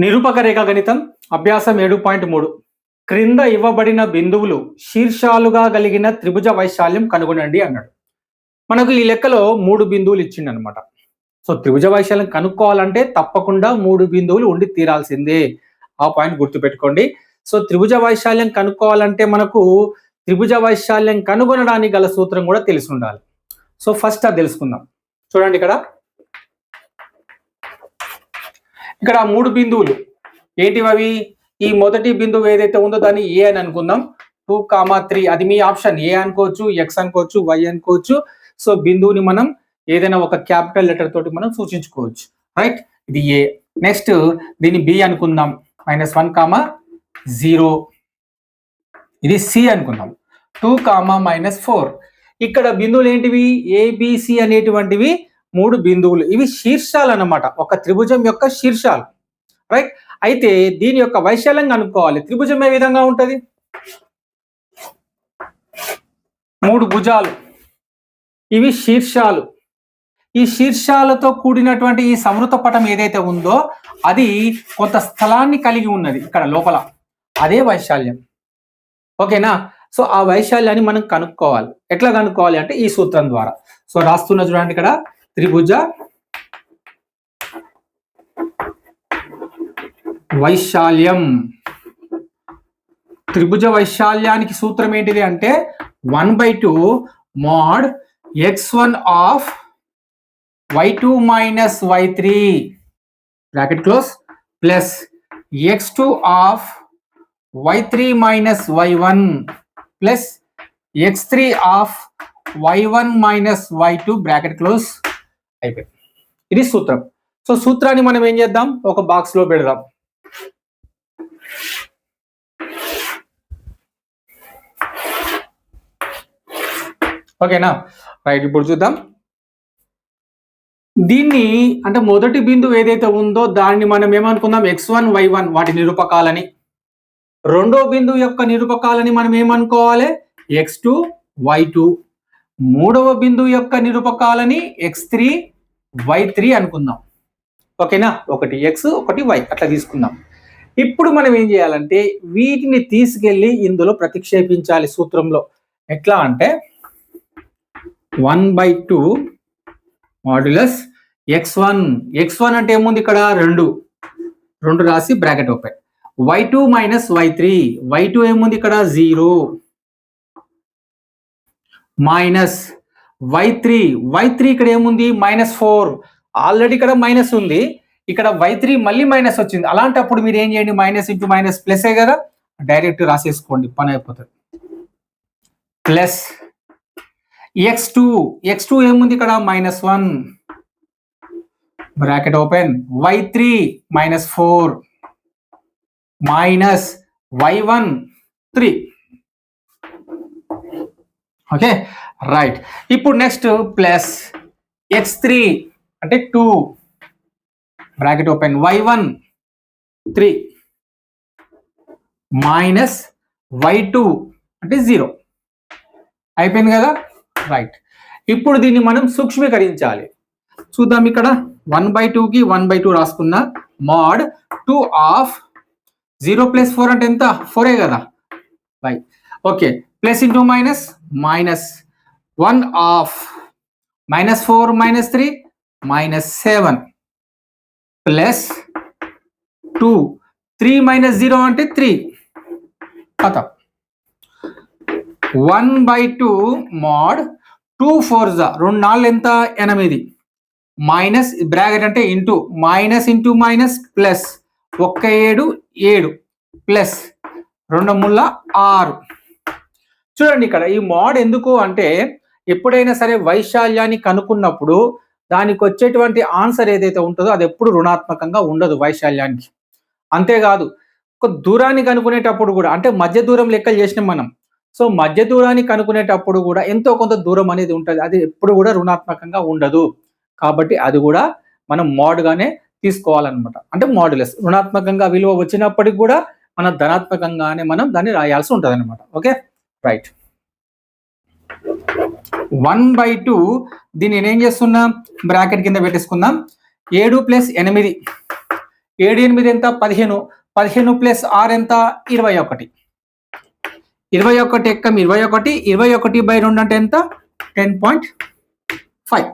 నిరూపక రేఖాగణితం అభ్యాసం 7.3 క్రింద ఇవ్వబడిన బిందువులు శీర్షాలుగా కలిగిన త్రిభుజ వైశాల్యం కనుగొనండి అన్నాడు. మనకు ఈ లెక్కలో 3 బిందువులు ఇచ్చిండనమాట. సో త్రిభుజ వైశాల్యం కనుక్కోవాలంటే తప్పకుండా 3 బిందువులు ఉండి తీరాల్సిందే. ఆ పాయింట్ గుర్తుపెట్టుకోండి. సో త్రిభుజ వైశాల్యం కనుక్కోవాలంటే మనకు త్రిభుజ వైశాల్యం కనుగొనడానికి గల సూత్రం కూడా తెలిసి ఉండాలి. సో ఫస్ట్ అది తెలుసుకుందాం. చూడండి ఇక్కడ 3 బిందువులు ఏంటివి? ఈ మొదటి బిందువు ఏదైతే ఉందో దాన్ని ఏ అని అనుకుందాం. 2, 3 అది మీ ఆప్షన్. ఏ అనుకోవచ్చు, ఎక్స్ అనుకోవచ్చు, వై అనుకోవచ్చు. సో బిందువుని మనం ఏదైనా ఒక క్యాపిటల్ లెటర్ తోటి మనం సూచించుకోవచ్చు. రైట్, ఇది ఏ. నెక్స్ట్ దీన్ని బి అనుకుందాం. -1, 0. ఇది సి అనుకుందాం. 2, -4. ఇక్కడ బిందువులు ఏంటివి? ఏబిసి అనేటువంటివి 3 బిందువులు. ఇవి శీర్షాలు అన్నమాట, ఒక త్రిభుజం యొక్క శీర్షాలు. రైట్, అయితే దీని యొక్క వైశాల్యం కనుక్కోవాలి. త్రిభుజం ఏ విధంగా ఉంటది? 3 భుజాలు, ఇవి శీర్షాలు. ఈ శీర్షాలతో కూడినటువంటి ఈ సంవృత పటం ఏదైతే ఉందో అది కొంత స్థలాన్ని కలిగి ఉన్నది ఇక్కడ లోపల, అదే వైశాల్యం. ఓకేనా? సో ఆ వైశాల్యాన్ని మనం కనుక్కోవాలి. ఎట్లా కనుక్కోవాలి అంటే ఈ సూత్రం ద్వారా. సో రాస్తున్న చూడండి, ఇక్కడ త్రిభుజ వైశాల్యం. త్రిభుజ వైశాల్యానికి సూత్రం ఏంటిది అంటే 1/2 mod x1 of y2 minus y3 bracket close plus x2 of y3 minus y1 plus x3 of y1 minus y2 bracket close అయిపోయింది. ఇది సూత్రం. సో సూత్రాన్ని మనం ఏం చేద్దాం? ఒక బాక్స్ లో పెడదాం. ఓకేనా? రైట్, ఇప్పుడు చూద్దాం. దీన్ని అంటే మొదటి బిందువు ఏదైతే ఉందో దాన్ని మనం ఏమనుకుందాం? x1 y1 వాటి నిరూపకాలని. రెండో బిందువు యొక్క నిరూపకాలని మనం ఏమనుకోవాలి? x2 y2. మూడవ బిందువు యొక్క నిరూపకాలని x3 y3 అనుకుందాం. ఓకేనా? ఒకటి x, ఒకటి y అట్లా తీసుకుందాం. ఇప్పుడు మనం ఏం చేయాలంటే వీటిని తీసుకెళ్లి ఇందులో ప్రతిక్షేపించాలి సూత్రంలో. ఎట్లా అంటే 1/2 మాడ్యులస్ x1 అంటే ఏముంది ఇక్కడ? 2 రాసి bracket open. y2 minus y3 ఏముంది ఇక్కడ? 0 మైనస్ y3 ఇక్కడ ఏముంది? -4. ఆల్రెడీ ఇక్కడ మైనస్ ఉంది, ఇక్కడ y3 మళ్ళీ మైనస్ వచ్చింది. అలాంటప్పుడు మీరు ఏం చేయండి? మైనస్ ఇంటూ మైనస్ ప్లసే కదా, డైరెక్ట్ రాసేసుకోండి, పని అయిపోతుంది. ప్లస్ x2 ఏముంది ఇక్కడ? -1 bracket open. y3 -4 minus y1 3. Okay, right. ఇప్పుడు నెక్స్ట్ ప్లస్ x3 అంటే 2 bracket open, y1 3 minus y2 అంటే 0. అయిపోయింది కదా? రైట్. ఇప్పుడు దీన్ని మనం సూక్ష్మీకరించాలి. చూద్దాం. ఇక్కడ 1/2 కి 1/2 రాసుకున్నా. మాడ్ 2 ఆఫ్ 0 + 4 అంటే ఎంత? 4 కదా. Right, okay. Plus into minus, minus 1 of -4 -3 -7 plus 2. 3 - 0 అంటే 3. కథ 1/2 mod 2 4 2 4 ఎంత? 8 మైనస్ బ్రాకెట్ అంటే into, minus into minus plus 1 7 plus 2 3 6. చూడండి, ఇక్కడ ఈ మోడ్ ఎందుకు అంటే ఎప్పుడైనా సరే వైశాల్యాన్ని కనుక్కున్నప్పుడు దానికి వచ్చేటువంటి ఆన్సర్ ఏదైతే ఉంటుందో అది ఎప్పుడు రుణాత్మకంగా ఉండదు వైశాల్యానికి. అంతేకాదు, ఒక దూరాన్ని కనుక్కునేటప్పుడు కూడా, అంటే మధ్య దూరం లెక్కలు చేసినాం మనం. సో మధ్య దూరాన్ని కనుక్కునేటప్పుడు కూడా ఎంతో కొంత దూరం అనేది ఉంటుంది, అది ఎప్పుడు కూడా రుణాత్మకంగా ఉండదు. కాబట్టి అది కూడా మనం మోడ్గానే తీసుకోవాలన్నమాట. అంటే మాడ్యులస్ రుణాత్మకంగా విలువ వచ్చినప్పటికి కూడా మన ధనాత్మకంగానే మనం దాన్ని రాయాల్సి ఉంటుంది అనమాట. Okay, right. 1/2 దీన్ని నేనేం చేస్తున్నా? బ్రాకెట్ కింద పెట్టేసుకుందాం. 7 + 8 7 8 ఎంత 15, 15 ప్లస్ 6 ఎంత 21, 21 ఎక్కం 21, 21/2 అంటే ఎంత 10.5.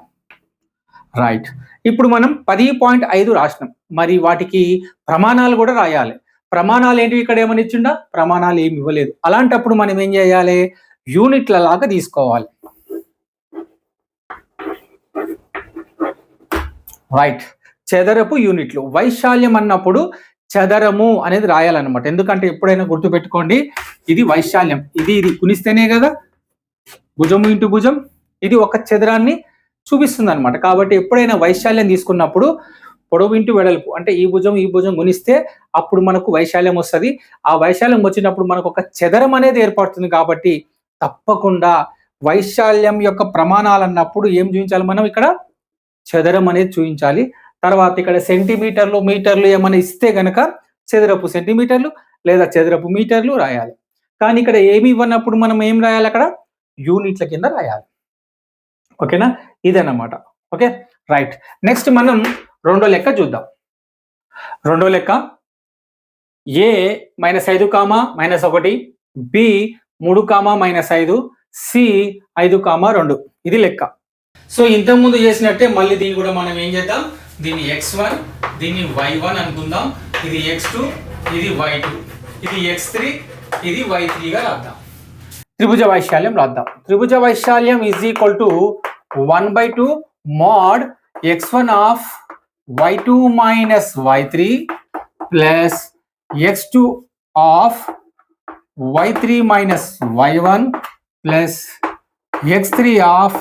రైట్. ఇప్పుడు మనం 10.5 రాసినాం. మరి వాటికి ప్రమాణాలు కూడా రాయాలి. ప్రమాణాలు ఏంటి? ఇక్కడ ఏమని ఇచ్చిండా? ప్రమాణాలు ఏమి ఇవ్వలేదు. అలాంటప్పుడు మనం ఏం చేయాలి? యూనిట్ల లాగా తీసుకోవాలి. రైట్. చదరపు యూనిట్లు. వైశాల్యం అన్నప్పుడు చదరము అనేది రాయాలన్నమాట. ఎందుకంటే ఎప్పుడైనా గుర్తుపెట్టుకోండి, ఇది వైశాల్యం, ఇది గుణిస్తేనే కదా భుజము ఇంటూ భుజం, ఇది ఒక చదరాన్ని చూపిస్తుంది అనమాట. కాబట్టి ఎప్పుడైనా వైశాల్యం తీసుకున్నప్పుడు పొడవు ఇంటూ వెడల్పు, అంటే ఈ భుజం గుణిస్తే అప్పుడు మనకు వైశాల్యం వస్తుంది. ఆ వైశాల్యం వచ్చినప్పుడు మనకు ఒక చదరం అనేది ఏర్పడుతుంది. కాబట్టి తప్పకుండా వైశాల్యం యొక్క ప్రమాణాలు అన్నప్పుడు ఏం చూపించాలి మనం? ఇక్కడ చదరం అనేది చూపించాలి. తర్వాత ఇక్కడ సెంటీమీటర్లు మీటర్లు ఏమైనా ఇస్తే గనక చదరపు సెంటీమీటర్లు లేదా చదరపు మీటర్లు రాయాలి. కానీ ఇక్కడ ఏమి ఇవ్వనప్పుడు మనం ఏం రాయాలి? అక్కడ యూనిట్ల కింద రాయాలి. ఓకేనా? ఇదన్నమాట. Okay, right. నెక్స్ట్ మనం రెండో లెక్క చూద్దాం. రెండో లెక్క ఏ -5, -1, బి 3, -5, సి 5, 2. ఇది లెక్క. సో ఇంతకుముందు చేసినట్టే మళ్ళీ దీన్ని కూడా మనం ఏం చేద్దాం? దీన్ని x1, దీన్ని y1 అనుకుందాం. ఇది x2, ఇది y2, ఇది x3, ఇది y3గా రాద్దాం. త్రిభుజ వైశాల్యం రాద్దాం. త్రిభుజ వైశాల్యం is equal to 1/2 mod x1 of y2 minus y3 plus x2 of y3 minus y1 plus x3 of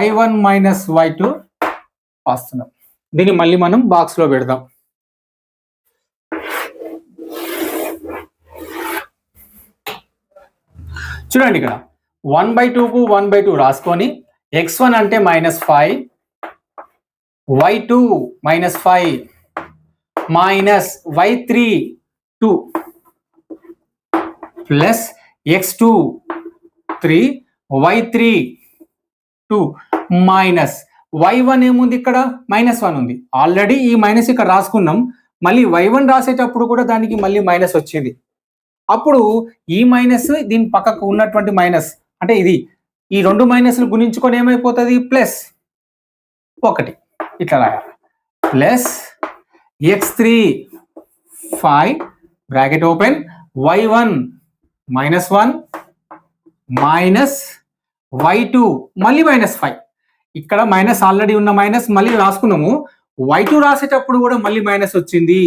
y1 minus y2 వస్తున్నాం. దీన్ని మళ్ళీ మనం బాక్స్ లో పెడదాం. చూడండి, ఇక్కడ 1/2కు 1/2 రాసుకొని x1 అంటే -5, y2 -5 minus y3 2 plus x2 3, y3 2 minus y1 ఏముంది? ఇక్కడ -1 ఉంది. ఆల్రెడీ ఈ మైనస్ ఇక్కడ రాసుకున్నాం. మళ్ళీ y1 రాసేటప్పుడు కూడా దానికి మళ్ళీ మైనస్ వచ్చింది. అప్పుడు ఈ మైనస్ దీని పక్కకు ఉన్నటువంటి మైనస్, అంటే ఇది ఈ రెండు మైనస్లు గుణించుకొని ఏమైపోతుంది? +1 ఇట్లా రాయాలి. Plus x3 5 bracket open, y1 -1 minus y2 మళ్ళీ -5. ఇక్కడ మైనస్ ఆల్రెడీ ఉన్న మైనస్ మళ్ళీ రాసుకున్నాము. y2 రాసేటప్పుడు కూడా మళ్ళీ మైనస్ వచ్చింది.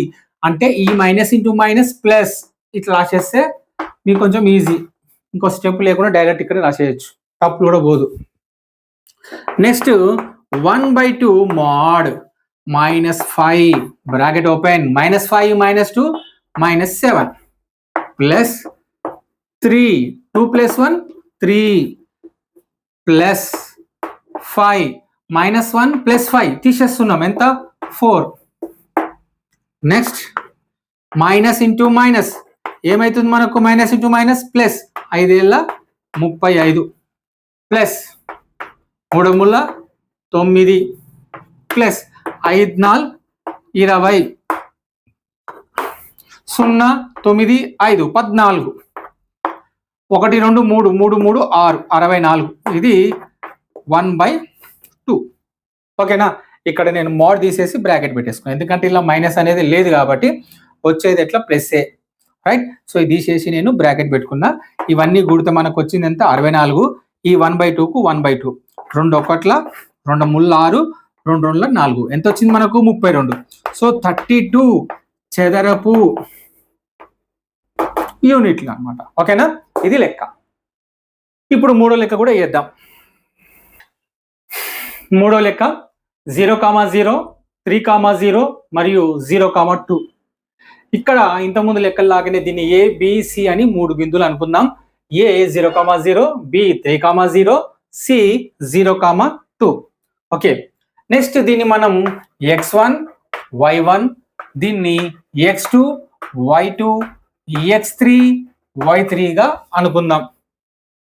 అంటే ఈ మైనస్ ఇంటూ మైనస్ ప్లస్ ఇట్లా రాసేస్తే మీకు కొంచెం ఈజీ. ఇంకో స్టెప్ లేకుండా డైరెక్ట్ ఇక్కడ రాసేయచ్చు, తప్పు కూడా పోదు. Next 1/2 mod -5 bracket open, -5 -2 -7 plus 3 2 + 1 3 plus 5 -1 + 5 తీసేస్తున్నాం. ఎంత? 4. నెక్స్ట్ మైనస్ ఇంటూ మైనస్ ఏమైతుంది మనకు? మైనస్ ఇంటూ మైనస్ ప్లస్ 5 ఏళ్ళ 35 ప్లస్ 3 ముళ్ళ 9 ప్లస్ 5 4 20 0 9 5 14 1 2 3 3 3 6 64. ఇది 1/2. ఓకేనా? ఇక్కడ నేను మోడ్ తీసేసి బ్రాకెట్ పెట్టేసుకున్నాను, ఎందుకంటే ఇలా మైనస్ అనేది లేదు కాబట్టి వచ్చేది ఎట్లా +ఏ. రైట్. సో ఇది తీసేసి నేను బ్రాకెట్ పెట్టుకున్నా. ఇవన్నీ కూడితే మనకు వచ్చింది ఎంత? 64. ఈ 1/2కు 1/2 2 1 2 ముళ్ళ 6 2 2 4 ఎంత వచ్చింది మనకు? 32. సో 32 చదరపు యూనిట్లు అన్నమాట. ఓకేనా? ఇది లెక్క. ఇప్పుడు మూడో లెక్క కూడా వేద్దాం. మూడో లెక్క 0,0 3,0 మరియు 0,2. ఇక్కడ ఇంతకుముందు లెక్కల్లాగానే దీన్ని A B C అని 3 బిందువులు అనుకుందాం. A 0,0, B 3,0, C 0,2. Okay. Next దీన్ని మనం x1 y1, దీన్ని x2 y2 x3 y3గా అనుకుందాం.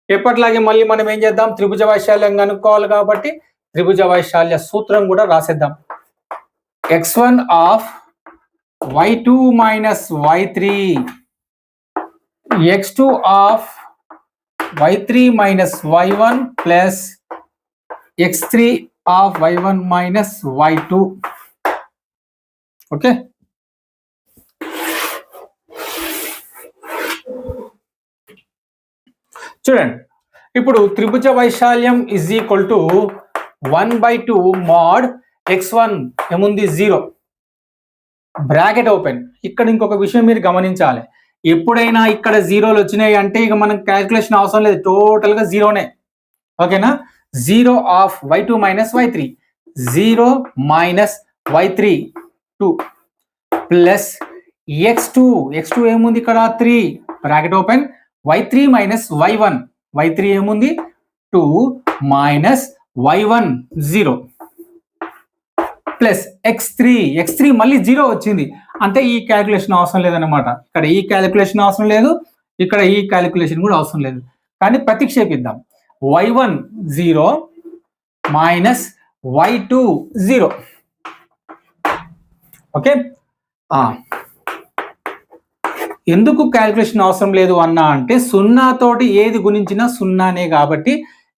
ఎప్పటిలాగే మళ్ళీ మనం ఏం చేద్దాం? త్రిభుజ వైశాల్యం కనుక్కోవాలి కాబట్టి త్రిభుజ వైశాల్య సూత్రం కూడా రాసేద్దాం. x1 of y2 minus y3, x2 of y3 minus y1 plus x3 of y1 minus y2. Okay, చూడండి ఇప్పుడు త్రిభుజ వైశాల్యం is equal to 1/2 mod x1 ఏముంది 0 బ్రాకెట్ ఓపెన్. ఇక్కడ ఇంకొక విషయం మీరు గమనించాలి, ఎప్పుడైనా ఇక్కడ జీరోలు వచ్చినాయి అంటే ఇక మనం క్యాల్కులేషన్ అవసరం లేదు, టోటల్ గా జీరోనే. ఓకేనా, 0 of y2 minus y3, 0 minus y3 2 plus x2 ఏముంది ఇక్కడ 3 bracket open, y3 minus y1, y3 ఏముంది 2 మైనస్ y1 0 ప్లస్ x3 మళ్ళీ 0 వచ్చింది అంటే ఈ క్యాలిక్యులేషన్ అవసరం లేదన్నమాట. ఇక్కడ ఈ క్యాలిక్యులేషన్ అవసరం లేదు, ఇక్కడ ఈ క్యాలిక్యులేషన్ కూడా అవసరం లేదు. కానీ ప్రతిక్షేపిద్దాం, y1 0 మైనస్ y2 0. ఓకే, ఎందుకు క్యాలిక్యులేషన్ అవసరం లేదు అన్నా అంటే సున్నా తోటి ఏది గుణించినా సున్నానే కాబట్టి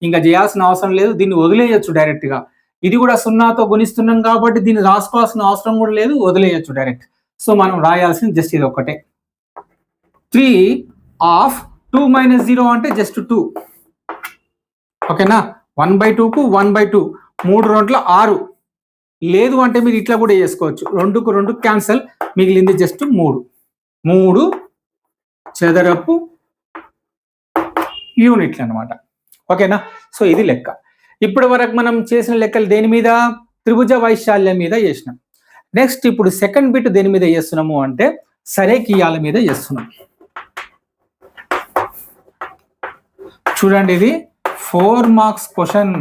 ఇంకా చేయాల్సిన అవసరం లేదు, దీన్ని వదిలేయచ్చు డైరెక్ట్ గా. ఇది కూడా సున్నాతో గుణిస్తున్నాం కాబట్టి దీన్ని రాసుకోవాల్సిన అవసరం కూడా లేదు, వదిలేయచ్చు డైరెక్ట్. సో మనం రాయాల్సింది జస్ట్ ఇది ఒకటే, 3 ఆఫ్ 2 మైనస్ 0 అంటే జస్ట్ 2. ఓకేనా, 1/2 కు 1/2, 3 2 6. లేదు అంటే మీరు ఇట్లా కూడా చేసుకోవచ్చు, 2కు 2 క్యాన్సల్, మిగిలింది జస్ట్ 3 చదరపు యూనిట్లు అనమాట. ఓకేనా, సో ఇది లెక్క. ఇప్పటి వరకు మనం చేసిన లెక్కలు దేని మీద, త్రిభుజ వైశాల్యం మీద చేసినాం. నెక్స్ట్ ఇప్పుడు సెకండ్ బిట్ దేని మీద చేస్తున్నాము అంటే సరేకియాల మీద చేస్తున్నాం. చూడండి, ఇది 4 మార్క్స్ క్వశ్చన్,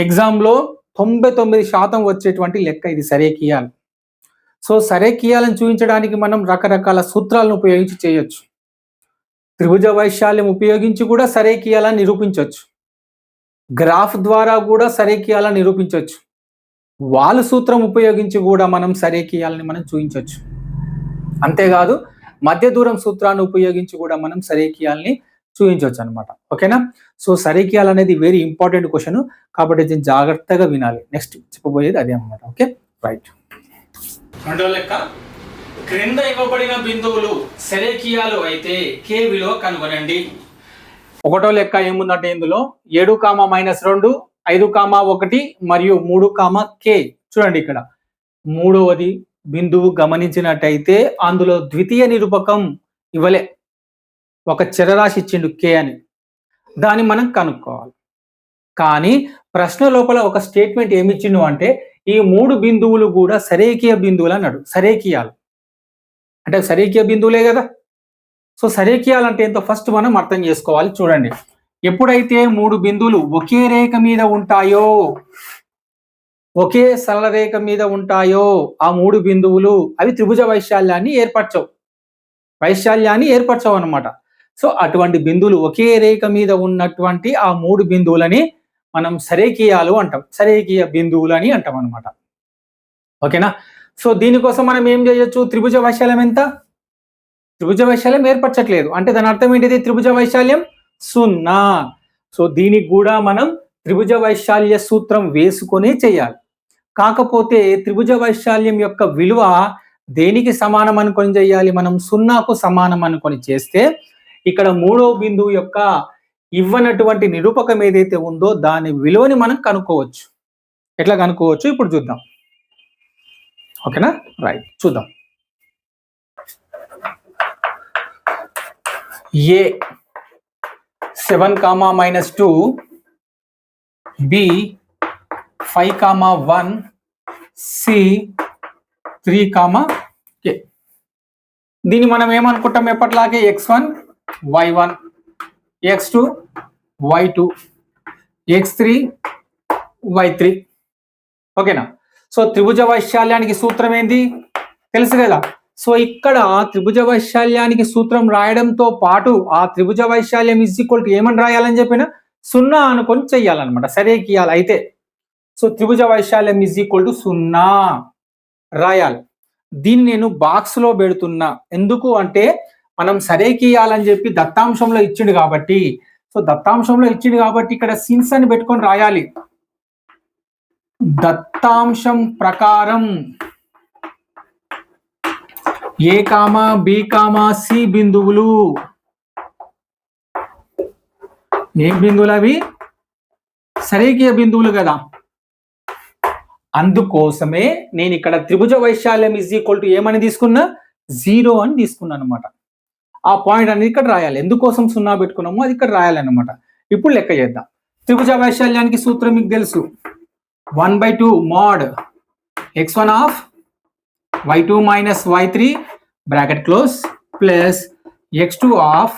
ఎగ్జామ్లో 99% వచ్చేటువంటి లెక్క ఇది సరేకియాలు. సో సరేకియాలను చూపించడానికి మనం రకరకాల సూత్రాలను ఉపయోగించి చేయొచ్చు. త్రిభుజ వైశాల్యం ఉపయోగించి కూడా సరేకియాలను నిరూపించవచ్చు, గ్రాఫ్ ద్వారా కూడా సరేకియాలను నిరూపించవచ్చు, వాలు సూత్రం ఉపయోగించి కూడా మనం సరేకియాలని మనం చూపించవచ్చు. అంతేకాదు మధ్య దూరం సూత్రాన్ని ఉపయోగించి కూడా మనం సరేకియాలని చూపించవచ్చు అనమాట. ఓకేనా, సో సరేకియాలు అనేది వెరీ ఇంపార్టెంట్ క్వశ్చన్ కాబట్టి దీన్ని జాగ్రత్తగా వినాలి. నెక్స్ట్ చెప్పబోయేది అదే అనమాట. Okay, right. రెండో లెక్క, క్రింద ఇవ్వబడిన బిందువులు సరేకియాలు అయితే కే విలువ కనుగొనండి. ఒకటో లెక్క ఏముందంటే ఇందులో 7, -2, 5, 1 మరియు 3, k. చూడండి ఇక్కడ మూడవది బిందువు గమనించినట్టయితే అందులో ద్వితీయ నిరూపకం ఇవ్వలే, ఒక చరరాశి ఇచ్చిండు k అని, దాన్ని మనం కనుక్కోవాలి. కానీ ప్రశ్న లోపల ఒక స్టేట్మెంట్ ఏమిచ్చిండు అంటే ఈ 3 బిందువులు కూడా సరేకియ బిందువులు అన్నాడు. సరేకియాలు అంటే సరేకియ బిందువులే కదా. సో సరేకియాలు అంటే ఏంటో ఫస్ట్ మనం అర్థం చేసుకోవాలి. చూడండి, ఎప్పుడైతే 3 బిందువులు ఒకే రేఖ మీద ఉంటాయో, ఒకే సరళ రేఖ మీద ఉంటాయో ఆ 3 బిందువులు అవి త్రిభుజ వైశాల్యాన్ని ఏర్పరచవు అనమాట. సో అటువంటి బిందువులు ఒకే రేఖ మీద ఉన్నటువంటి ఆ 3 బిందువులని మనం సరేకియాలు అంటాం, సరేకియ బిందువులు అని అంటాం అనమాట. ఓకేనా, సో దీనికోసం మనం ఏం చేయొచ్చు, త్రిభుజ వైశాల్యం ఎంత, త్రిభుజ వైశాల్యం ఏర్పరచట్లేదు అంటే దాని అర్థం ఏంటిది, త్రిభుజ వైశాల్యం 0. సో దీనికి కూడా మనం త్రిభుజ వైశాల్య సూత్రం వేసుకొని చేయాలి. కాకపోతే త్రిభుజ వైశాల్యం యొక్క విలువ దేనికి సమానం అనుకొని చేయాలి, మనం 0కు సమానం అనుకొని చేస్తే ఇక్కడ మూడో బిందువు యొక్క ఇవ్వనటువంటి నిరూపకం ఏదైతే ఉందో దాని విలువని మనం కనుక్కోవచ్చు. ఎట్లా కనుక్కోవచ్చు ఇప్పుడు చూద్దాం. ఓకేనా, రైట్, చూద్దాం. A 7, -2, B 5, 1, C 3, K. దీన్ని మనం ఏమనుకుంటాం ఎప్పటిలాగే x1 y1, x2 y2, x3 y3. ఓకేనా, సో త్రిభుజ వైశాల్యానికి సూత్రం ఏంది తెలుసు కదా. సో ఇక్కడ త్రిభుజ వైశాల్యానికి సూత్రం రాయడంతో పాటు ఆ త్రిభుజ వైశాల్యం ఏమని రాయాలని చెప్పిన 0 అనుకొని చెయ్యాలన్నమాట సరేకియాలు అయితే. సో త్రిభుజ వైశాల్యం 0 రాయాలి. దీన్ని నేను బాక్స్ లో పెడుతున్నా. ఎందుకు అంటే మనం సరేకియాలని చెప్పి దత్తాంశంలో ఇచ్చిండు కాబట్టి, సో దత్తాంశంలో ఇచ్చిండు కాబట్టి ఇక్కడ సిన్స్ అని పెట్టుకొని రాయాలి. దత్తాంశం ప్రకారం ఏ కామా బి కామా సి బిందువులు, ఏం బిందువులు అవి? సరేకియ బిందువులు కదా. అందుకోసమే నేను ఇక్కడ త్రిభుజ వైశాల్యం ఈజ్ ఈక్వల్ టు ఏమని తీసుకున్నా? 0 అని తీసుకున్నాను అనమాట. ఆ పాయింట్ అనేది ఇక్కడ రాయాలి. ఎందుకోసం 0 పెట్టుకున్నామో అది ఇక్కడ రాయాలన్నమాట. ఇప్పుడు లెక్క చేద్దాం. త్రిభుజ వైశాల్యానికి సూత్రం మీకు తెలుసు. 1/2 mod x1 of y2 minus y3 bracket close plus x2 of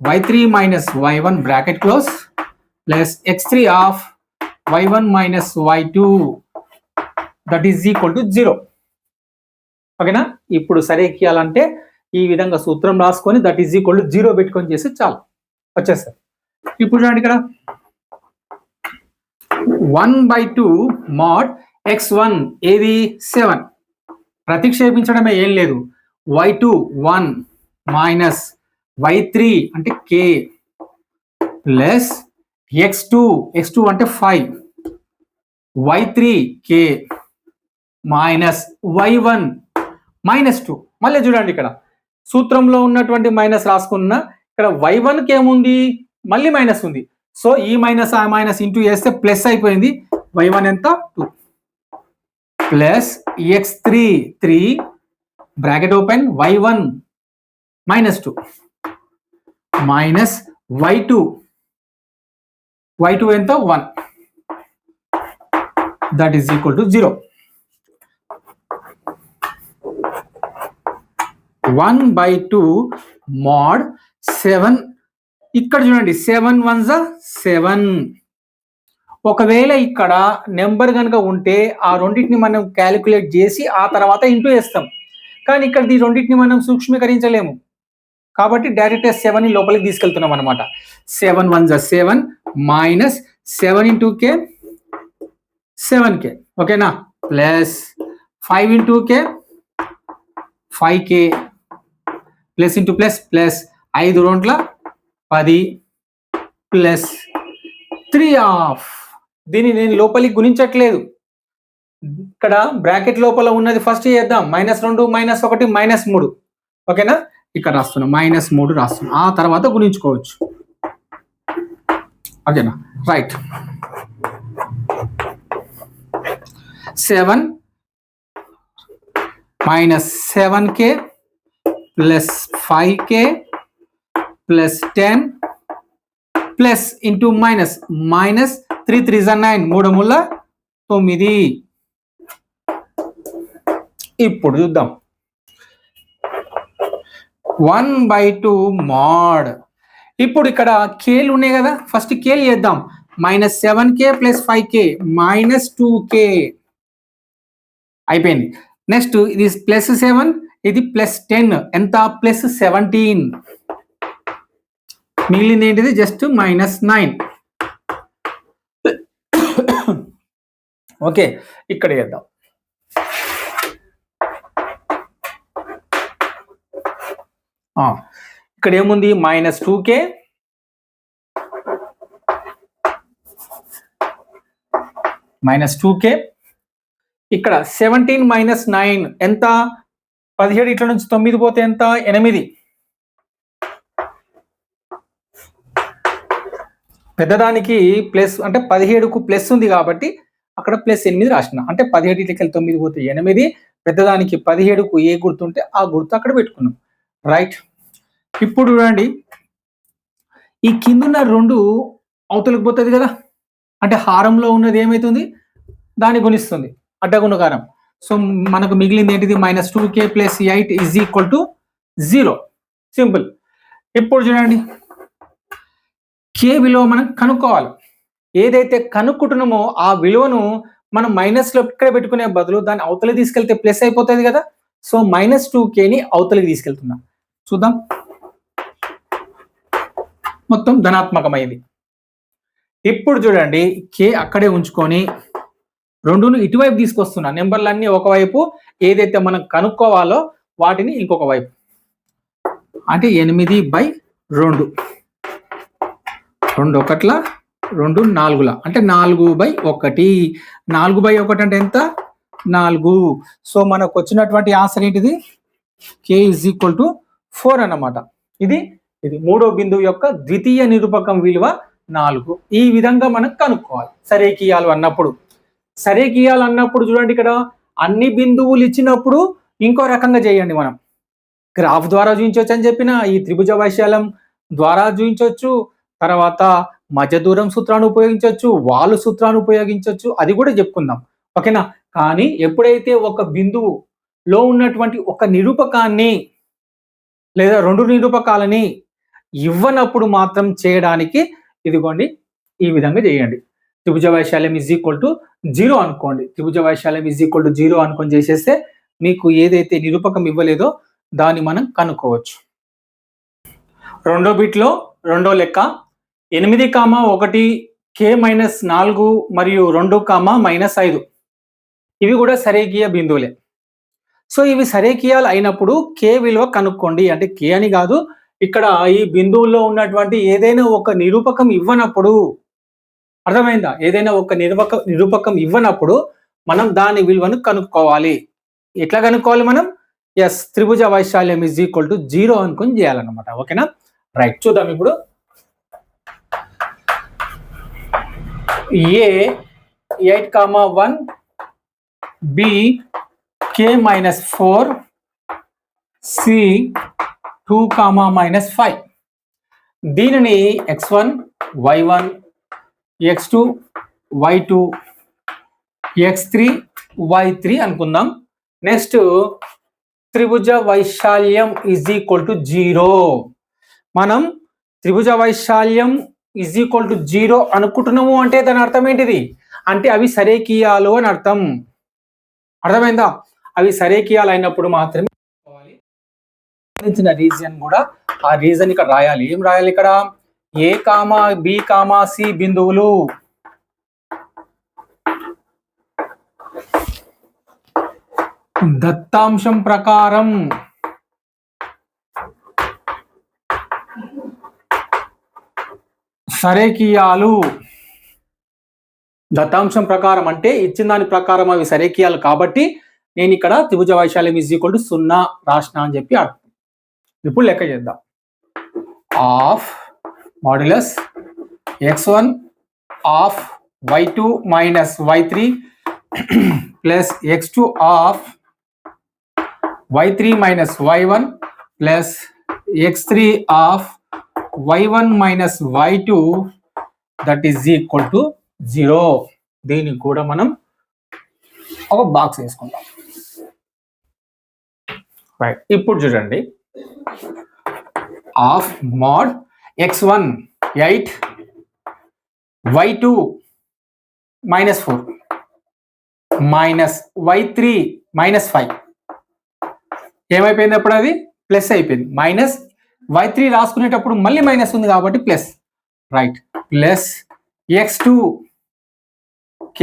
y3 minus y1 bracket close plus x3 of y1 minus y2 that is equal to 0. ఓకేనా? ఇప్పుడు సరేకియాలంటే ఈ విధంగా సూత్రం రాసుకొని దట్ ఈజ్ ఈక్వల్ టు 0 పెట్టుకొని చేసి చాలు, వచ్చేస్తారు. ఇప్పుడు చూడండి ఇక్కడ 1/2 mod x1 ఏది 7, ప్రతిక్షేపించడమే ఏం లేదు. y2 1 మైనస్ y3 అంటే k ప్లస్ x2 అంటే 5 y3 k మైనస్ y1 -2. మళ్ళీ చూడండి ఇక్కడ సూత్రంలో ఉన్నటువంటి మైనస్ రాసుకున్న, ఇక్కడ y1 కి ఏముంది? మళ్ళీ మైనస్ ఉంది. సో ఈ మైనస్ ఆ మైనస్ ఇంటూ చేస్తే ప్లస్ అయిపోయింది. y1 ఎంత? 2 plus x3 3 bracket open y1 -2 minus y2 ఎంత? 1 that is equal to 0. 1/2 mod 7. ఇక్కడ చూడండి 7 1s 7. ఒకవేళ ఇక్కడ నెంబర్ కనుక ఉంటే ఆ రెండింటిని మనం క్యాలిక్యులేట్ చేసి ఆ తర్వాత ఇంటూ వేస్తాం. కానీ ఇక్కడ ఈ రెండింటిని మనం సూక్ష్మీకరించలేము కాబట్టి డైరెక్ట్ 7 లోపలికి తీసుకెళ్తున్నాం అనమాట. 7 1s 7 minus 7 into k 7k. ఓకేనా? Plus 5 into k 5k plus into plus plus 5 2 10 plus 3 of. దీన్ని నేను లోపలికి గుణించట్లేదు, ఇక్కడ బ్రాకెట్ లోపల ఉన్నది ఫస్ట్ చేద్దాం. -2 -1 -3. ఓకేనా? ఇక్కడ రాస్తున్నాం -3 రాస్తున్నాం, ఆ తర్వాత గుణించుకోవచ్చు. ఓకేనా? Right. 7 minus 7k plus 5k plus 10 plus into minus 3 3s 9 3 మూల 9. ఇప్పుడు చూద్దాం 1/2 mod. ఇప్పుడు ఇక్కడ కేలు ఉన్నాయి కదా, ఫస్ట్ కేలు చేద్దాం. -7k plus 5k -2k అయిపోయింది. నెక్స్ట్ ఇది +7, ఇది +10 ఎంత? +17. మిగిలింది ఏంటిది? జస్ట్ -9. ఓకే, ఇక్కడ చేద్దాం. ఇక్కడ ఏముంది? -2k -2k. ఇక్కడ 17 - 9 ఎంత? 17. ఇట్లా నుంచి 9 పోతే ఎంత? 8. పెద్దదానికి ప్లస్ అంటే 17కు ప్లస్ ఉంది కాబట్టి అక్కడ +8 రాసిన. అంటే 17 ఇట్లకెళ్ళి 9 పోతే 8. పెద్దదానికి 17కు ఏ గుర్తుంటే ఆ గుర్తు అక్కడ పెట్టుకున్నాం. రైట్. ఇప్పుడు చూడండి, ఈ కిందున్న 2 అవతలకు పోతుంది కదా, అంటే హారంలో ఉన్నది ఏమవుతుంది? దాన్ని గుణిస్తుంది, అడ్డగుణకారం. సో మనకు మిగిలింది ఏంటిది? -2k + 8 = 0. సింపుల్. ఇప్పుడు చూడండి, k విలువ మనం కనుక్కోవాలి. ఏదైతే కనుక్కుంటున్నామో ఆ విలువను మనం మైనస్లో ఇక్కడ పెట్టుకునే బదులు దాన్ని అవతలకి తీసుకెళ్తే ప్లస్ అయిపోతుంది కదా. సో -2kని అవతలకి తీసుకెళ్తున్నాం. చూద్దాం. మొత్తం ధనాత్మకమైంది. ఇప్పుడు చూడండి, k అక్కడే ఉంచుకొని రెండును ఇటువైపు తీసుకొస్తున్నా, నెంబర్లన్నీ ఒకవైపు, ఏదైతే మనం కనుక్కోవాలో వాటిని ఇంకొక వైపు. అంటే 8/2, 2 ఒకట్ల 2 4ల, అంటే 4/1. 4/1 అంటే ఎంత? 4. సో మనకు వచ్చినటువంటి ఆన్సర్ ఏంటిది? k = 4 అన్నమాట. ఇది మూడో బిందువు యొక్క ద్వితీయ నిరూపకం విలువ 4. ఈ విధంగా మనం కనుక్కోవాలి సరేకీయాలు అన్నప్పుడు. సరేకీయాలు అన్నప్పుడు చూడండి, ఇక్కడ అన్ని బిందువులు ఇచ్చినప్పుడు ఇంకో రకంగా చేయండి. మనం గ్రాఫ్ ద్వారా చూపించవచ్చు అని చెప్పిన, ఈ త్రిభుజ వైశాల్యం ద్వారా చూపించవచ్చు, తర్వాత మధ్య దూరం సూత్రాన్ని ఉపయోగించవచ్చు, వాలు సూత్రాన్ని ఉపయోగించవచ్చు, అది కూడా చెప్పుకుందాం. ఓకేనా? కానీ ఎప్పుడైతే ఒక బిందువులో ఉన్నటువంటి ఒక నిరూపకాన్ని లేదా రెండు నిరూపకాలని ఇవ్వనప్పుడు మాత్రం చేయడానికి ఇదిగోండి ఈ విధంగా చేయండి. త్రిభుజ వైశాల్యం =0 అనుకోండి. త్రిభుజ వైశాల్యం =0 అనుకొని చేసేస్తే మీకు ఏదైతే నిరూపకం ఇవ్వలేదో దాన్ని మనం కనుక్కోవచ్చు. రెండో బిట్లో రెండో లెక్క 8,1 k-4 మరియు 2, -5 ఇవి కూడా సరేకీయ బిందువులే. సో ఇవి సరేకీయాలు అయినప్పుడు k విలువ కనుక్కోండి. అంటే k అని కాదు, ఇక్కడ ఈ బిందువుల్లో ఉన్నటువంటి ఏదైనా ఒక నిరూపకం ఇవ్వనప్పుడు, అర్థమైందా? ఏదైనా ఒక నిరూపకం ఇవ్వనప్పుడు మనం దాని విలువను కనుక్కోవాలి. ఎట్లా కనుక్కోవాలి మనం? ఎస్, త్రిభుజ వైశాల్యం =0 అనుకొని చేయాలన్నమాట. ఓకేనా? రైట్, చూద్దాం ఇప్పుడు. A 8,1, B k-4, C 2, -5. దీనిని x1, y1, x2, y2, x3, y3 అనుకుందాం. నెక్స్ట్ త్రిభుజ వైశాల్యం =0. మనం త్రిభుజ వైశాల్యం =0 అనుకుంటున్నాము అంటే దాని అర్థం ఏంటిది? అంటే అవి సరేకీయాలు అని అర్థం. అర్థమైందా? అవి సరేకీయాలు అయినప్పుడు మాత్రమే రీజన్ కూడా ఆ రీజన్ ఇక్కడ రాయాలి. ఏం రాయాలి ఇక్కడ? A, B, C బిందువులు దత్తాంశం ప్రకారం సరేకీయాలు. దత్తాంశం ప్రకారం అంటే ఇచ్చిన దాని ప్రకారం అవి సరేకీయాలు కాబట్టి నేను ఇక్కడ త్రిభుజ వైశాల్యం =0 రాసిన అని చెప్పి అర్థం. ఇప్పుడు లెక్క చేద్దాం. Of modulus x1 of y2 - y3 plus x2 of y3 - y1 plus x3 of y1 - y2 that is equal to 0. దీనికి కూడా మనం ఒక బాక్స్ వేసుకుందాం. రైట్, ఇప్పుడు చూడండి. Of mode x1 8, y2 -4 y3 -5 ఏమైపోయింది? అప్పుడు అది ప్లస్ అయిపోయింది. y3 రాసుకునేటప్పుడు మళ్ళీ మైనస్ ఉంది కాబట్టి plus. Right, plus x2 k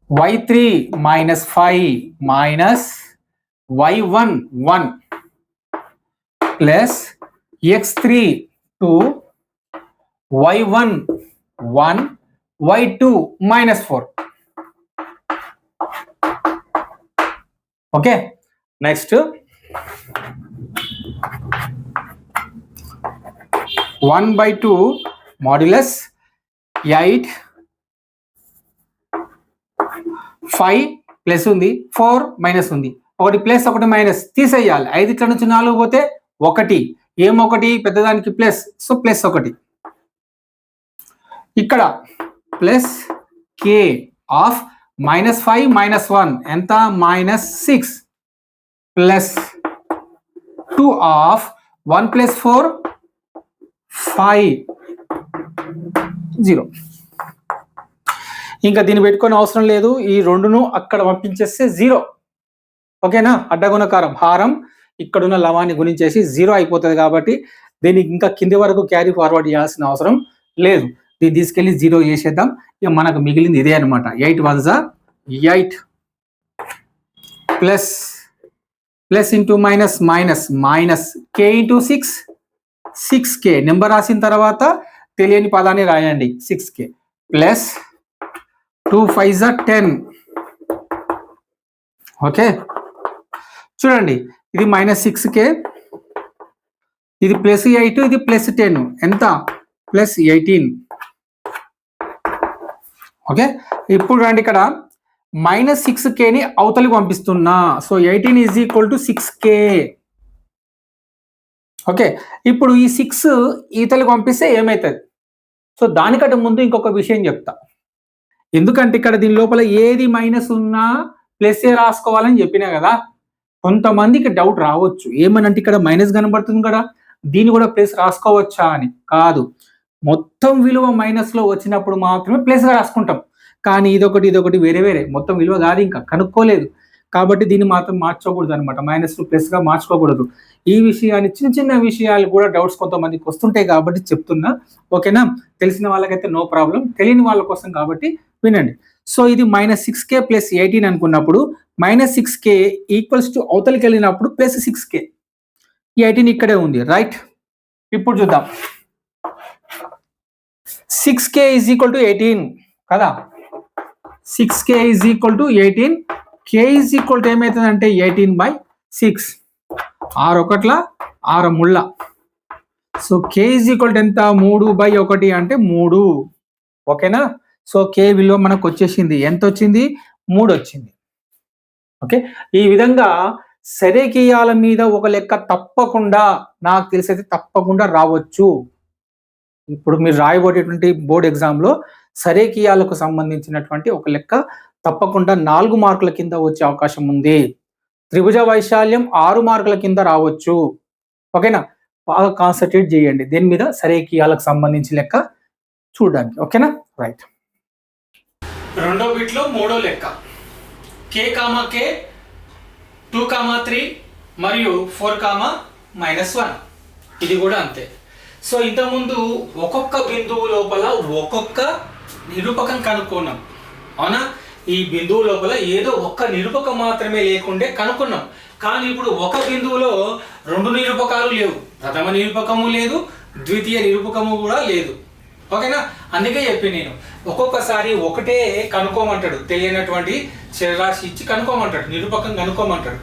y3 -5 y1 1 plus x3 2 y1 1 y2 -4. Okay, next 1/2 modulus 8 5 plus ఉంది, 4 మైనస్ ఉంది, ఒకటి ప్లస్ ఒకటి మైనస్ తీసేయాలి. 5 ఇట్ల నుంచి 4 పోతే 1, ఏమొకటి పెద్దదానికి ప్లస్, సో ప్లస్ 1. ఇక్కడ ప్లస్ k ఆఫ్ -5 - 1 ఎంత? -6 ప్లస్ 2 ఆఫ్ 1 + 4 5 0. ఇంకా దీన్ని పెట్టుకొని అవసరం లేదు, ఈ రెండును అక్కడ పంపించేస్తే 0. ఓకేనా? అడ్డగుణకారం హారం ఇక్కడున్న లవాన్ని గుణించేసి 0 అయిపోతుంది కాబట్టి దీనికి ఇంకా కింది వరకు క్యారీ ఫార్వర్డ్ చేయాల్సిన అవసరం లేదు. దీన్ని తీసుకెళ్ళి 0 చేసేద్దాం. ఇక మనకు మిగిలింది ఇదే అనమాట. 8 1 8 plus into minus k into 6k number రాసిన తర్వాత తెలియని పదాన్ని రాయండి. 6k plus 2 5 10. ఓకే, చూడండి ఇది -6k, ఇది +8, ఇది +10, ఎంత +18. ఓకే, ఇప్పుడు రండి ఇక్కడ -6k ని అవతలికి పంపిస్తున్నా. So 18 = 6k. ఓకే, ఇప్పుడు ఈ 6 ఈతలకు పంపిస్తే ఏమవుతుంది? సో దానికంటే ముందు ఇంకొక విషయం చెప్తా. ఎందుకంటే ఇక్కడ దీని లోపల ఏది మైనస్ ఉన్నా ప్లస్ఏ రాసుకోవాలని చెప్పినా కదా. కొంతమందికి డౌట్ రావచ్చు, ఏమనంటే ఇక్కడ మైనస్ కనబడుతుంది కదా, దీన్ని కూడా ప్లస్ రాసుకోవచ్చా అని. కాదు, మొత్తం విలువ మైనస్ లో వచ్చినప్పుడు మాత్రమే ప్లస్ గా రాసుకుంటాం. కానీ ఇదొకటి వేరే మొత్తం విలువ కాదు, ఇంకా కనుక్కోలేదు కాబట్టి దీన్ని మాత్రం మార్చకూడదు అనమాట. మైనస్ టు ప్లస్ గా మార్చుకోకూడదు. ఈ విషయాన్ని చిన్న విషయాలు కూడా డౌట్స్ కొంతమందికి వస్తుంటాయి కాబట్టి చెప్తున్నా. ఓకేనా, తెలిసిన వాళ్ళకైతే నో ప్రాబ్లం, తెలియని వాళ్ళ కోసం కాబట్టి వినండి. సో ఇది -6k + 18 అనుకున్నప్పుడు -6k = అవతలికి వెళ్ళినప్పుడు +6k, 18 ఇక్కడే ఉంది, రైట్. ఇప్పుడు చూద్దాం. 6k = 18 కదా. 6k = 18. k ఏమవుతుందంటే 18/6. 6 1 6 3. సో k ఎంత? 3/1 అంటే 3. ఓకేనా, సో k విలువ మనకు వచ్చేసింది. ఎంత వచ్చింది? 3 వచ్చింది. ఓకే, ఈ విధంగా సరేకియాల మీద ఒక లెక్క తప్పకుండా, నాకు తెలిసైతే తప్పకుండా రావచ్చు. ఇప్పుడు మీరు రాయబోయేటువంటి బోర్డ్ ఎగ్జామ్లో సరేకియాలకు సంబంధించినటువంటి ఒక లెక్క తప్పకుండా 4 మార్కుల కింద వచ్చే అవకాశం ఉంది. త్రిభుజ వైశాల్యం 6 మార్కుల కింద రావచ్చు. ఓకేనా, బాగా కాన్సన్ట్రేట్ చేయండి దీని మీద, సరేకియాలకు సంబంధించి లెక్క చూడడానికి. ఓకేనా, రైట్. రెండో బిట్లో మూడో లెక్క k, 2, 3 మరియు 4, -1. ఇది కూడా అంతే. సో ఇంతకుముందు ఒక్కొక్క బిందువు లోపల ఒక్కొక్క నిరూపకం కనుక్కున్నాం, అవునా. ఈ బిందువు లోపల ఏదో ఒక్క నిరూపకం మాత్రమే లేకుండే కనుక్కున్నాం. కానీ ఇప్పుడు ఒక బిందువులో 2 నిరూపకాలు లేవు, ప్రథమ నిరూపకము లేదు, ద్వితీయ నిరూపకము కూడా లేదు. ఓకేనా, అందుకే చెప్పి నేను ఒక్కొక్కసారి ఒకటే కనుక్కోమంటాడు, తెలియనటువంటి చరరాశి ఇచ్చి కనుక్కోమంటాడు, నిరూపకం కనుక్కోమంటాడు.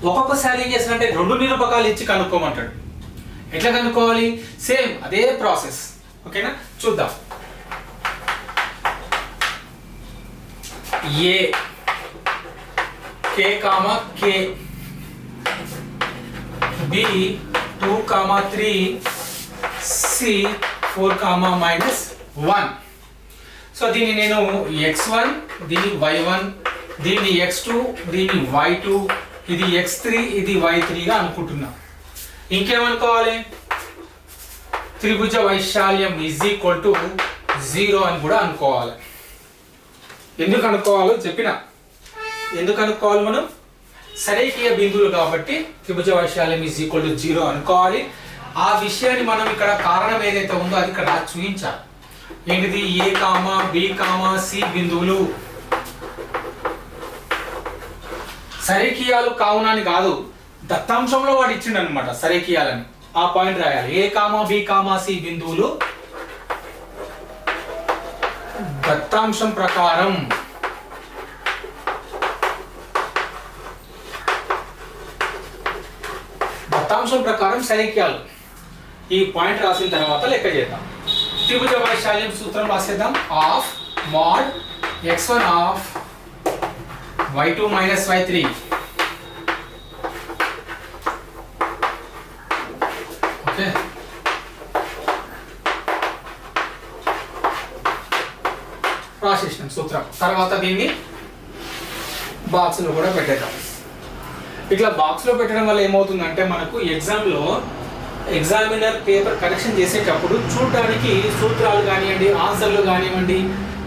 ఒక్కొక్కసారి ఏం చేస్తాడంటే 2 నిరూపకాలు ఇచ్చి కనుక్కోమంటాడు. ఎట్లా కనుక్కోవాలి? సేమ్ అదే ప్రాసెస్. ఓకేనా, చూద్దాం. ఏ k, k, b 2, 3, c 4, -1. So దీన్ని నేను x1, దీన్ని y1, దీన్ని x2, దీన్ని y2, ఇది x3, ఇది y3గా అనుకుంటున్నా. ఇంకేమనుకోవాలి? త్రిభుజ వైశాల్యం = 0 అని కూడా అనుకోవాలి. ఎందుకు అనుకోవాలో చెప్పిన. ఎందుకు అనుకోవాలి? మనం సరేకియ బిందువులు కాబట్టి త్రిభుజ వైశాల్యం = 0 అనుకోవాలి. ఆ విషయాన్ని మనం ఇక్కడ కారణం ఏదైతే ఉందో అది ఇక్కడ చూపించాలి. ఏంటిది? a, b, c బిందువులు సరేకియాలు కావునని కాదు, దత్తాంశంలో వాడు ఇచ్చిండు అనమాట సరేకియాలని. ఆ పాయింట్ రాయాలి. a, b, c బిందువులు దత్తాంశం ప్రకారం సరేకియాలు. ఈ పాయింట్ రాసిన తర్వాత లెక్క చేద్దాం. త్రిభుజ వైశాల్యం సూత్రం రాసేద్దాం. Of mod x1 of y2 - y3 okay. రాసేసినాం సూత్రం. తర్వాత దీన్ని బాక్స్ లో కూడా పెట్టేద్దాం. ఇట్లా బాక్స్ లో పెట్టడం వల్ల ఏమవుతుందంటే మనకు ఎగ్జామ్లో ఎగ్జామినర్ పేపర్ కరెక్షన్ చేసేటప్పుడు చూడడానికి సూత్రాలు కానివ్వండి, ఆన్సర్లు కానివ్వండి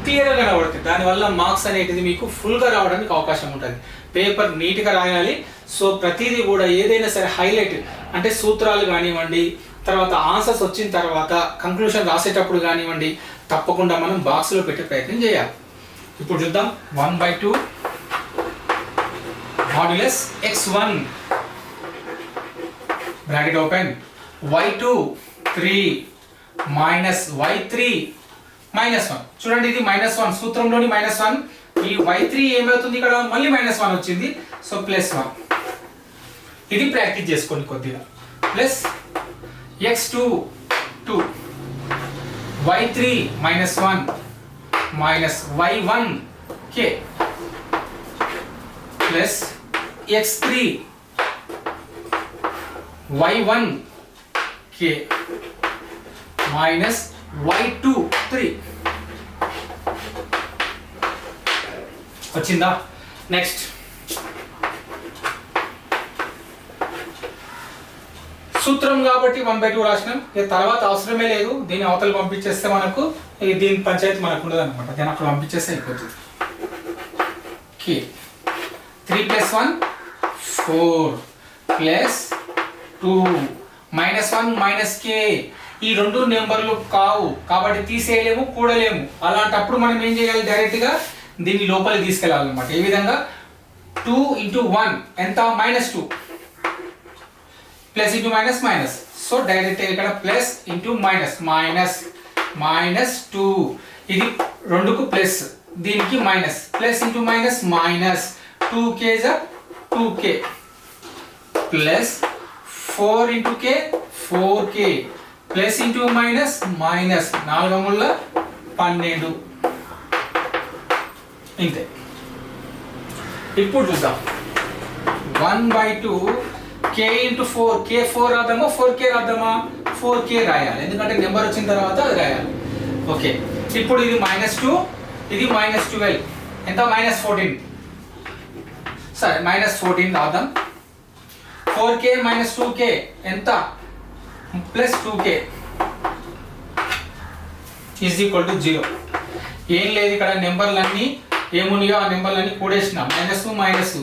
క్లియర్గా కనబడుతుంది. దానివల్ల మార్క్స్ అనేటిది మీకు ఫుల్గా రావడానికి అవకాశం ఉంటుంది. పేపర్ నీట్గా రాయాలి. సో ప్రతిదీ కూడా ఏదైనా సరే హైలైట్ అంటే సూత్రాలు కానివ్వండి, తర్వాత ఆన్సర్స్ వచ్చిన తర్వాత కంక్లూషన్ రాసేటప్పుడు కానివ్వండి తప్పకుండా మనం బాక్స్లో పెట్టే ప్రయత్నం చేయాలి. ఇప్పుడు చూద్దాం. 1/2 modulus x1 bracket open y2 3 minus y3 -1. చూడండి ఇది -1 సూత్రంలోని -1. ఈ y3 ఏమవుతుంది ఇక్కడ మళ్ళీ -1 వచ్చింది. సో +1. ఇది ప్రాక్టీస్ చేసుకోండి కొద్దిగా. Plus x2 2 y3 -1 minus y1 k plus x3 y1 k minus y2 3 వచ్చిందా? నెక్స్ట్ సూత్రం కాబట్టి 1/2 రాసినాం. ఇక తర్వాత అవసరమే లేదు, దీన్ని అవతల పంపించేస్తే మనకు దీని పంచాయతీ మనకు ఉండదు అనమాట. దీన్ని అక్కడ పంపించేస్తే అయిపోతుంది. కే 3 + 1 4 + 2 -1 - k. ఈ రెండు నెంబర్లు కావు కాబట్టి తీసేయలేము, కూడలేము. అలాంటప్పుడు మనం ఏం చేయాలి? డైరెక్ట్గా దీన్ని లోపలికి తీసుకెళ్ళాలన్నమాట. ఏ విధంగా? 2 × 1 ఎంత? -2 plus into minus minus. So direct ఇక్కడ ప్లస్ ఇంటూ మైనస్ -2. ఇది 2కు ప్లస్, దీనికి minus. Plus into minus minus 2k 2k plus 4 × k 4k plus into minus minus 4 × 12. ఇంతే. ఇప్పుడు చూద్దాం. 1/2 k × 4 k 4 రాద్దామా 4k రాద్దామా? 4k రాయాలి, ఎందుకంటే నెంబర్ వచ్చిన తర్వాత అది రాయాలి. ఓకే. ఇప్పుడు ఇది -2 ఇది -12 ఎంత? -14. సరే -14 రాద్దాం. 4k - 2k ఎంత? +2k is equal to 0. ఏం లేదు ఇక్కడ, నెంబర్లన్నీ ఏమున్నాయో ఆ నెంబర్లన్నీ కూడేసిన. మైనస్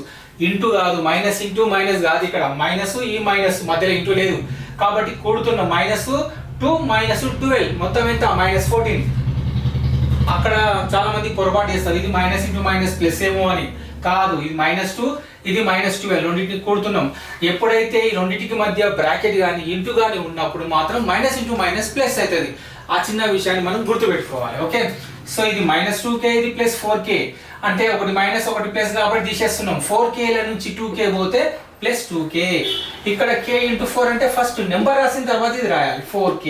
ఇంటూ కాదు, మైనస్ ఇంటూ మైనస్ కాదు. ఇక్కడ మైనస్, ఈ మైనస్ మధ్యలో ఇంటూ లేదు కాబట్టి కూడుతున్న -2 -12 మొత్తం ఎంత? -14. అక్కడ చాలా మంది పొరపాటు చేస్తారు, ఇది మైనస్ ఇంటూ మైనస్ ప్లస్ ఏమో అని. కాదు, ఇది -2 ఇది -12 రెండింటిని కూడుతున్నాం. ఎప్పుడైతే ఈ రెండింటికి మధ్య బ్రాకెట్ కానీ ఇంటూ కానీ ఉన్నప్పుడు మాత్రం మైనస్ ఇంటూ మైనస్ ప్లస్ అవుతుంది. ఆ చిన్న విషయాన్ని మనం గుర్తుపెట్టుకోవాలి. ఓకే. సో ఇది -2k ఇది +4k అంటే ఒకటి మైనస్ ఒకటి ప్లస్ కాబట్టి తీసేస్తున్నాం. 4k నుంచి 2k పోతే +2k. ఇక్కడ k × 4 అంటే ఫస్ట్ నెంబర్ రాసిన తర్వాత ఇది రాయాలి 4k.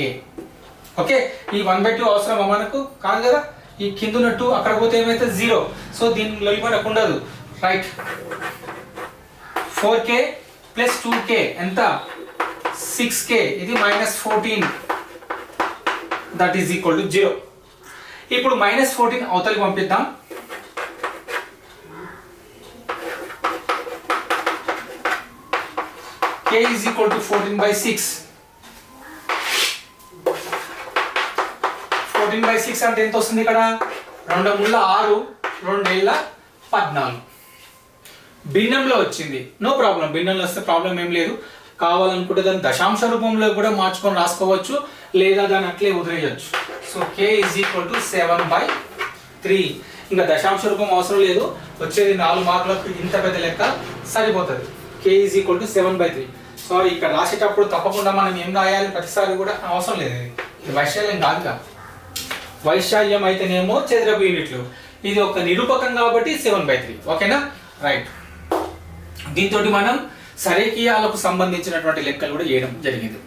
ఓకే. ఈ 1/2 అవసరమా మనకు? కాదు కదా. ఈ కింద ఉన్న 2 అక్కడ పోతే ఏమైతే 0. సో దీనిలో మనకు ఉండదు. రైట్. 4k + 2k ఎంత? 6k ఇది -14 దట్ ఈజ్ ఈక్వల్ టు 0. ఇప్పుడు -14 అవతలికి పంపిద్దాం. k is equal to 14/6. 14/6 అంటే ఎంత వస్తుంది? ఇక్కడ 2 × 6 2 × 14 భిన్నంలో వచ్చింది. నో ప్రాబ్లం, భిన్నంలో వస్తే ప్రాబ్లం ఏం లేదు. కావాలనుకుంటే దాన్ని దశాంశ రూపంలో కూడా మార్చుకొని రాసుకోవచ్చు, లేదా దాన్ని అట్లే వదిలేయచ్చు. So k is equal to 7/3. ఇంకా దశాంశ రూపం అవసరం లేదు, వచ్చేది 4 మార్కులకు ఇంత పెద్ద లెక్క సరిపోతుంది. k is equal to 7/3. Sorry, ఇక్కడ రాసేటప్పుడు తప్పకుండా మనం ఏం రాయాలి? ప్రతిసారి కూడా అవసరం లేదు. ఇది వైశాల్యం కాదుగా. వైశాల్యం అయితేనేమో చదరపు యూనిట్లు, ఇది ఒక నిరూపకం కాబట్టి 7/3. ఓకేనా? రైట్. దీంతో మనం సరేకియాలకు సంబంధించినటువంటి లెక్కలు కూడా చేయడం జరిగింది.